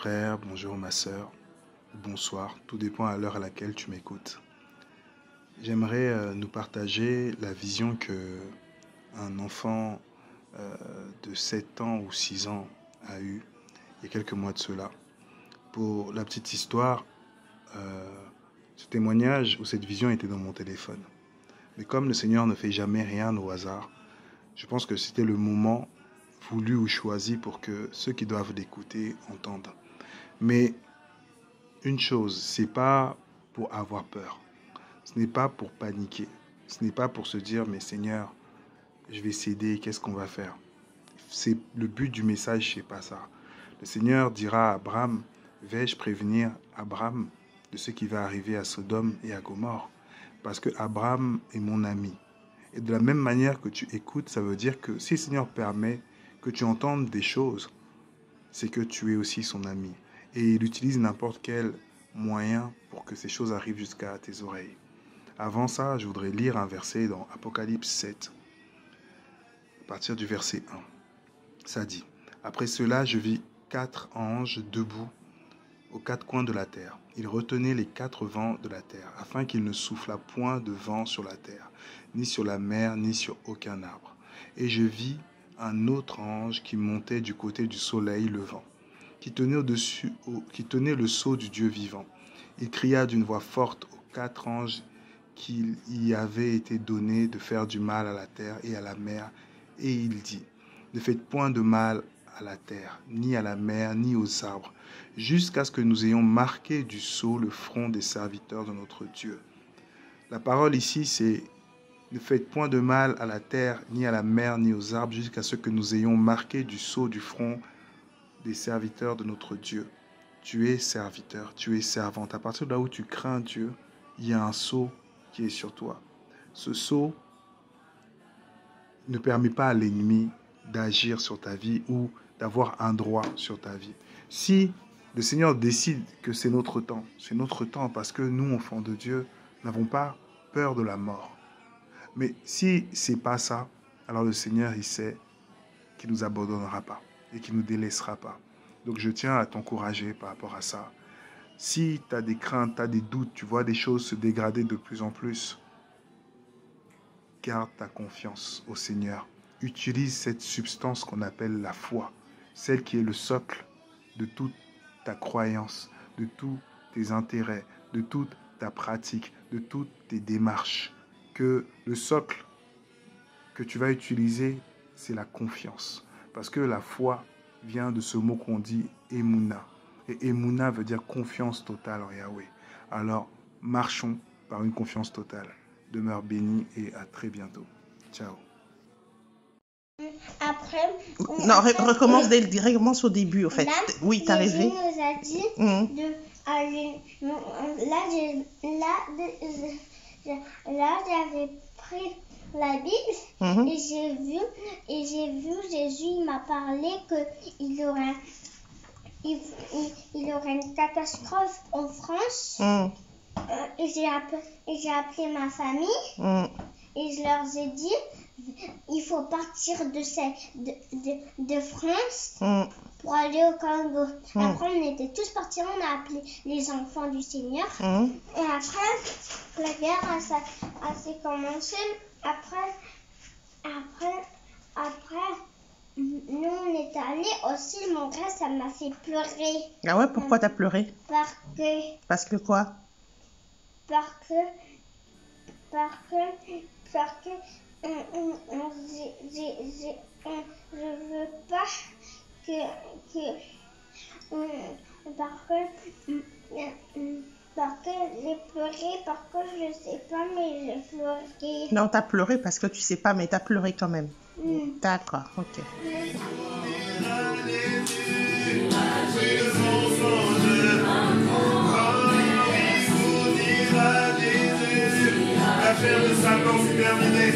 frère, bonjour ma sœur, bonsoir, tout dépend à l'heure à laquelle tu m'écoutes. J'aimerais nous partager la vision que un enfant de 7 ans ou 6 ans a eue il y a quelques mois de cela. Pour la petite histoire, ce témoignage ou cette vision était dans mon téléphone. Mais comme le Seigneur ne fait jamais rien au hasard, je pense que c'était le moment voulu ou choisi pour que ceux qui doivent l'écouter entendent. Mais une chose, c'est pas pour avoir peur. Ce n'est pas pour paniquer. Ce n'est pas pour se dire, mais Seigneur, je vais céder, qu'est-ce qu'on va faire? C'est le but du message, c'est pas ça. Le Seigneur dira à Abraham, vais-je prévenir Abraham de ce qui va arriver à Sodome et à Gomorrhe? Parce que Abraham est mon ami. Et de la même manière que tu écoutes, ça veut dire que si le Seigneur permet que tu entendes des choses, c'est que tu es aussi son ami. Et il utilise n'importe quel moyen pour que ces choses arrivent jusqu'à tes oreilles. Avant ça, je voudrais lire un verset dans Apocalypse 7, à partir du verset 1. Ça dit, « Après cela, je vis 4 anges debout aux 4 coins de la terre. Ils retenaient les 4 vents de la terre, afin qu'il ne soufflât point de vent sur la terre, ni sur la mer, ni sur aucun arbre. Et je vis un autre ange qui montait du côté du soleil levant, qui tenait le sceau du Dieu vivant. Il cria d'une voix forte aux 4 anges qu'il y avait été donné de faire du mal à la terre et à la mer, et il dit, ne faites point de mal à la terre, ni à la mer, ni aux arbres, jusqu'à ce que nous ayons marqué du sceau le front des serviteurs de notre Dieu. La parole ici, c'est ne faites point de mal à la terre, ni à la mer, ni aux arbres, jusqu'à ce que nous ayons marqué du sceau du front des serviteurs de notre Dieu. Tu es serviteur, tu es servante. À partir de là où tu crains Dieu, il y a un sceau qui est sur toi. Ce sceau ne permet pas à l'ennemi d'agir sur ta vie ou d'avoir un droit sur ta vie. Si le Seigneur décide que c'est notre temps parce que nous, enfants de Dieu, n'avons pas peur de la mort. Mais si c'est pas ça, alors le Seigneur, il sait qu'il ne nous abandonnera pas et qu'il ne nous délaissera pas. Donc je tiens à t'encourager par rapport à ça. Si tu as des craintes, tu as des doutes, tu vois des choses se dégrader de plus en plus, garde ta confiance au Seigneur. Utilise cette substance qu'on appelle la foi, celle qui est le socle de toute ta croyance, de tous tes intérêts, de toute ta pratique, de toutes tes démarches. Que le socle que tu vas utiliser, c'est la confiance. Parce que la foi vient de ce mot qu'on dit Emouna. Et Emouna veut dire confiance totale en Yahweh. Alors, marchons par une confiance totale. Demeure béni et à très bientôt. Ciao. Après, non, recommence au début, en fait. Là, oui, t'es arrivé. Jésus nous a dit de aller. Là, j'avais pris la Bible et j'ai vu Jésus, il m'a parlé qu'il y aurait, il y aurait une catastrophe en France. Et j'ai appelé ma famille et je leur ai dit il faut partir de France pour aller au Congo. Après, on était tous partis, on a appelé les enfants du Seigneur. Et après, la guerre s'est commencée. Après, nous, on est allés aussi. Mon frère, ça m'a fait pleurer. Ah ouais, pourquoi t'as pleuré? Parce que quoi? Parce que je veux pas parce que j'ai pleuré, parce que je sais pas, mais j'ai pleuré. Non, t'as pleuré parce que tu sais pas, mais t'as pleuré quand même. D'accord, ok. L'affaire de Satan, c'est terminé.